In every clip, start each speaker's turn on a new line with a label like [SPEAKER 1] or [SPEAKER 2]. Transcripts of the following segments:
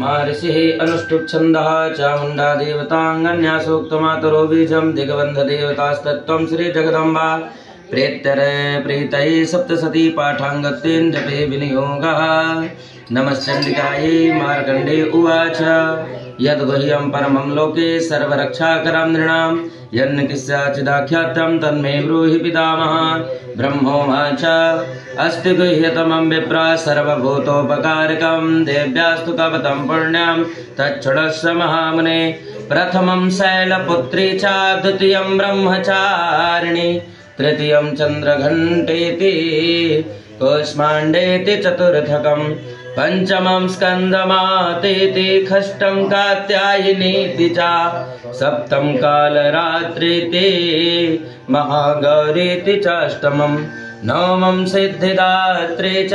[SPEAKER 1] महर्षिः अनुष्टुप् छन्दः चामुण्डा देवताङ्गन्या सूक्तमातरो बीजं दिग्बन्धदेवतास्तत्त्वं श्रीजगदम्बा प्रीतये सप्तशती पाठाङ्गत्वेन जपे विनियोगः। नमश्चण्डिकायै मार्कण्डेय उवाच यद्गुह्यं परमं लोके सर्वरक्षाकरं नृणां यन्न कस्याचिदाख्यातं तन्मे ब्रूहि पितामह। ब्रह्मोवाच अस्ति गुह्यतमं विप्रा सर्वभूतोपकारकं देव्यास्तु कवचं पुण्यं तच्छृणुष्व महामुने। प्रथमं शैलपुत्री च द्वितीयं ब्रह्मचारिणी तृतीयं चन्द्रघण्टेति कूष्माण्डेति चतुर्थकं पंचमं स्कन्दमातेति षष्ठं कात्यायनीति च सप्तम कालरात्रिति महागौरीति चाष्टमं नवमं सिद्धिदात्री च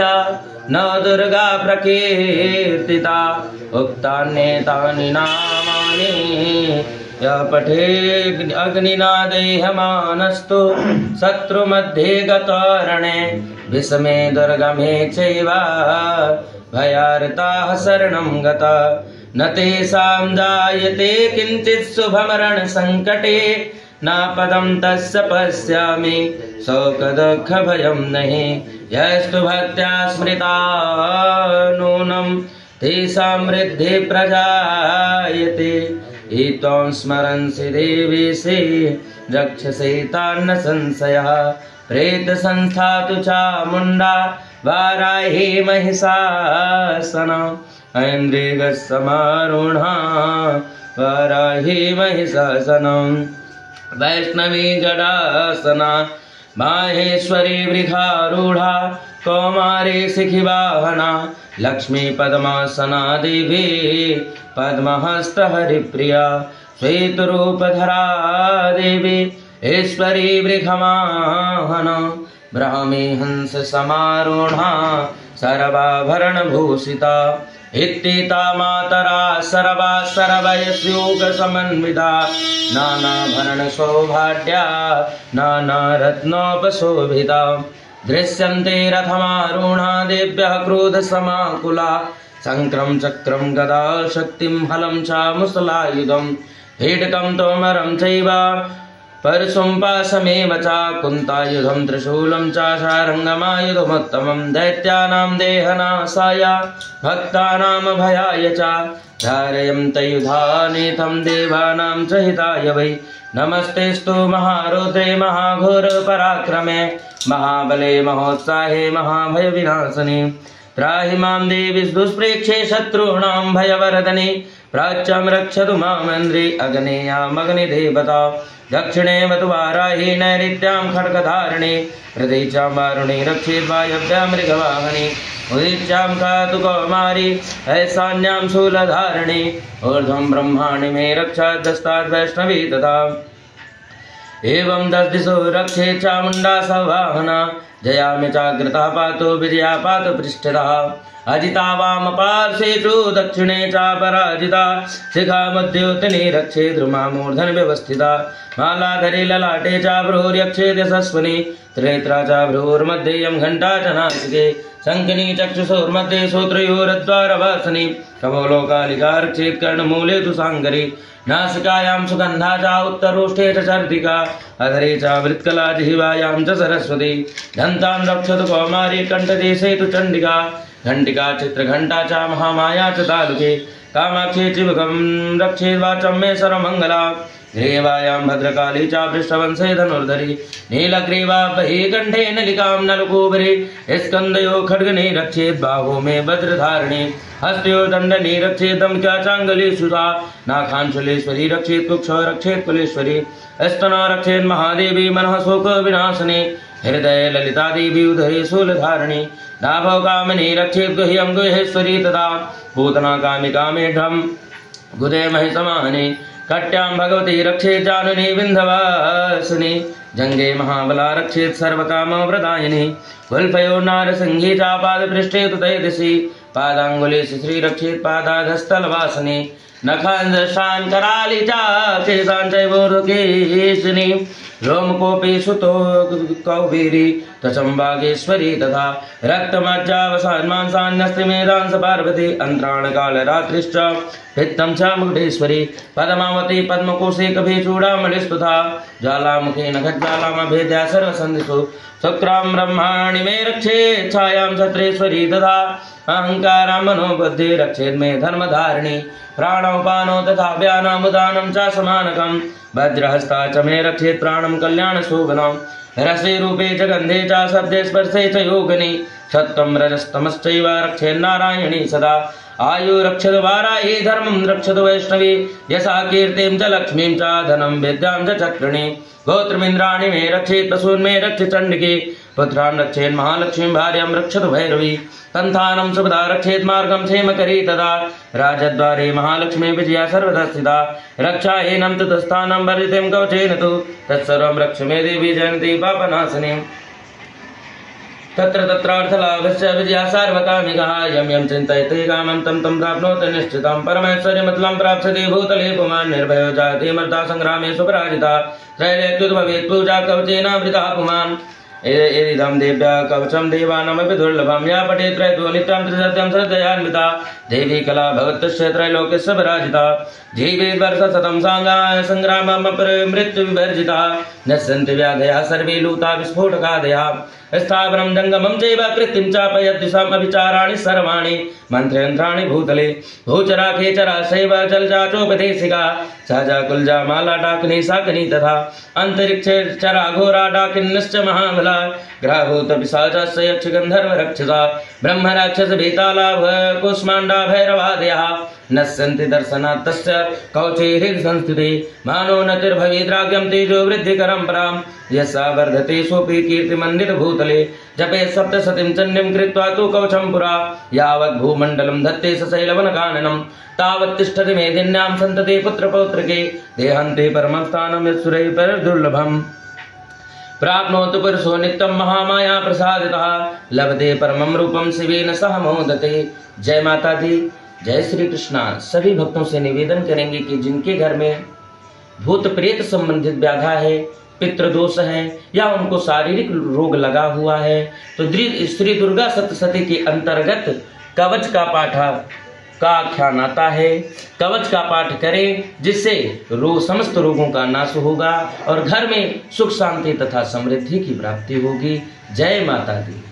[SPEAKER 1] नवदुर्गा प्रकीर्तिता। उक्तान्येतानि नामानि यः पठेत् अग्निना देहमानस्तु शत्रुमध्ये गतोरणे विषमे दुर्गमे चैव भयार्ताः शरणं गता। न तेषां जायते किञ्चित् शुभमरणसङ्कटे न पदं तस्य पश्यामि शोकदुःखभयं नहि। यस्तु भक्त्या स्मृता नूनं तेषां वृद्धि प्रजायते। त्वं स्मरन्सि देवीसि रक्षसे तान्न संशयः। प्रेतसंस्था तु चामुण्डा वाराही महिषासना ऐन्द्रियगस्समारूढा वाराही महिषासनं। वैष्णवी गडासना माहेश्वरी वृषारूढा कौमारी शिखिवाहना लक्ष्मी पद्मासना देवी पद्महस्त हरिप्रिया श्वेतरूपधरा देवी ईश्वरी वृषवाहना ब्राह्मी हंस समारूढ़ा सर्वाभरण भूषिता। इत्थिता मातरा सर्वा सर्वयस्योग समन्विता नानाभरण सौभाग्या नाना रत्नोपशोभिता। दृश्यन्ते रथमारूढा देव्यः क्रोध समाकुला शङ्क्रं चक्रं गदा शक्तिं हलं च मुसलायुधं हेटकं तोमरं चैव परशुं पाशमेव च कुन्तायुधं त्रिशूलं च शारङ्गमायुधमुत्तमं दैत्यानां देहनाशाय भक्तानां भयाय च धारयन्तयुधानेतं देवानां च हिताय वै। नमस्तेस्तु महारुद्रे महाघोर पराक्रमे महाबले महोत्साहे महाभय विनाशने। त्राहि मां देवी दुष्प्रेक्षे शत्रूणां भयवर्धने प्राच्यं रक्षतु मामेन्द्रे अग्नेयामग्निदेवता। दक्षिणे वतु वाराही नैऋत्यां खड्गधारिणे हृदयीचां वारुणे रक्षेत् वायव्यां मृगवाहने उदीच्यां खातु कौमारी ऐशान्यां शूलधारिणे ऊर्ध्वं ब्रह्माणि मे रक्षात् दस्तात् वैष्णवी तथा। एवं दश दिशो रक्षे चामुण्डा सवाहना जयामि चाग्रता पातु विजया पातु पृष्ठतः। अजिता वाम पार्श्वे च दक्षिणे च पराजिता शिखा मध्योत्तने रक्षे द्रुमा मूर्धन व्यवस्थिता। मालाधरे ललाटे च भ्रूर्यक्षे यशस्विनी त्रेत्रा च भ्रूर्मध्येयं घण्टा च नासिके शङ्खिनी चक्षुषोर्मध्ये श्रोत्रयोरद्वारवासिनी कपोलोकालिका रक्षेत् कर्णमूले तु साङ्गरी नासिकायां सुगन्धा च उत्तरोष्ठे च चर्दिका अधरे च वृत्कला जिह्वायां च सरस्वती। दन्तां रक्षतु कौमारी कण्ठदेशे तु चण्डिका घण्टिका चित्रघण्टा च महामाया च तालुके कामाक्षी चिवकं रक्षेत् वाचं मे सर्वमङ्गला। ग्रीवायां भद्रकाली च पृष्ठवंशे धनुर्धरी नीलग्रीवा बहिकण्ठे नलिकां नलकूबरी स्कन्दयो खड्गने रक्षेत् बाहु मे वज्रधारिणी हस्तयो दण्डने रक्षेत् दमक्या चाङ्गुलीषु सा नाखाञ्चलेश्वरी रक्षेत् कुक्षौ रक्षेत् कुलेश्वरी स्तनो रक्षेत् महादेवी मनः शोक विनाशने हृदये ललिता देवी उदये शूलधारिणी नाभौ कामिनी रक्षेत् गुह्यं गुहेश्वरी तथा पूतना कामिका मेढ्रं गुदे महिषमाने कट्यां भगवती रक्षेत् जानुनी विन्ध्यवासिनी जंगे महाबला रक्षेत् सर्वकामप्रदायिनी वल्पयो नारसिंही च पादपृष्ठे तु तैदिशि पादाङ्गुलीषु श्री रक्षेत् पादाधस्थलवासिनी नखान् दशान् कराली च केशान् चैवोरुकेशिनी रोमकोऽपि सुतो कौबीरी त्वचं वागेश्वरी तथा रक्तमज्जावसान् मांसान्यस्ति मेधांस पार्वती अन्तराणकालरात्रिश्च पित्तं च मुकुटेश्वरी पद्मावती पद्मकोशे कभिचूडामणिस्तथा ज्वालामुखेन खज्ज्वालामभेद्या सर्वसन्धिषु शुक्रां ब्रह्माणि मे रक्षेत् छायां छत्रेश्वरी तथा अहंकारां मनोबुद्धि रक्षेत् मे धर्मधारिणी प्राणोपानो तथा व्यानामुदानं च समानकं वज्रहस्ता च मे रक्षेत् प्राणं कल्याणशोभनं रसे रूपे च गन्धे च शब्दे स्पर्शे च योगिनी सत्त्वं रजस्तमश्चैव रक्षेन्नारायणी सदा आयु रक्षत वाराही धर्मं रक्षत वैष्णवी यशा कीर्तिं च लक्ष्मीं च धनं विद्यां च चक्रिणी गोत्रमिन्द्राणि मे रक्षेत् पशून् मे रक्षेत् चण्डिके पुत्रान् रक्षेत् महालक्ष्मीं भार्यां रक्षत भैरवी पन्थानं सुपदा रक्षेत् मार्गं क्षेमकरी तदा राजद्वारे महालक्ष्मी विजया सर्वदा स्थिता रक्षाहीनं ततस्थानं वर्जितं कवचेन तु तत्सर्वं रक्ष मे देवी जयन्ती पापनाशिनी तत्र तत्रार्थलाभस्य विजया सार्वकामिकः यं यं चिन्तयते कामं तं तं प्राप्नोति निश्चितं परमेश्वर्यमतलं प्राप्स्यते भूतले पुमान् निर्भयो जायते मर्ता संग्रामेषु पराजिता त्रैलोक्योद्भवेत् पूजा कवचेनावृतः पुमान् एदिदं देव्या कवचं देवानामपि दुर्लभं या पठेत् त्रयतो नित्यं त्रिसत्यं श्रद्धयान्विता देवी कला भगवतस्य त्रैलोक्यस्य पराजिता जीवेत् वर्षशतं साङ्गाय संग्राममपरिमृत्युविवर्जिता नश्यन्ति व्याधयः सर्वे लूता विस्फोटकादयः स्थावरं जङ्गमं चैव कृत्तिं चापयद्विषम् अभिचाराणि सर्वाणि मन्त्रयन्त्राणि भूतले भूचरा खेचरा शैव जलजा चोपदेशिका सहजा कुलजा माला डाकिनी शाकिनी तथा अन्तरिक्षे चरा घोरा डाकिन्यश्च महाबला ग्रहभूत पिशाचस्य यक्ष गन्धर्व रक्षसा ब्रह्म राक्षस बेताला कुष्माण्डा भैरवादयः नश्यन्ति दर्शनात् तस्य कवचे हृदि संस्थिते मानो नतिर्भवेद्राज्ञं तेजो वृद्धिकरं परां यस्या वर्धते सोऽपि कीर्तिमन्दिर भूतले जपे सप्तशतीं चण्डीं कृत्वा तु कवचं पुरा यावत् भूमण्डलं धत्ते सशैलवनकाननं तावत् तिष्ठति मेदिन्यां सन्तते पुत्रपौत्रके देहन्ते परमं स्थानं यत्सुरैः परदुर्लभम् प्राप्नोतु पुरुषो नित्यं महामाया प्रसादितः लभते परमं रूपं शिवेन सह मोदते। जय माता दी, जय श्री कृष्णा। सभी भक्तों से निवेदन करेंगे कि जिनके घर में भूत प्रेत संबंधित व्याधा है, पितृदोष है या उनको शारीरिक रोग लगा हुआ है तो श्री दुर्गा सप्तशती के अंतर्गत कवच का पाठ का आख्यान आता है। कवच का पाठ करें जिससे समस्त रोगों का नाश होगा और घर में सुख शांति तथा समृद्धि की प्राप्ति होगी। जय माता दी।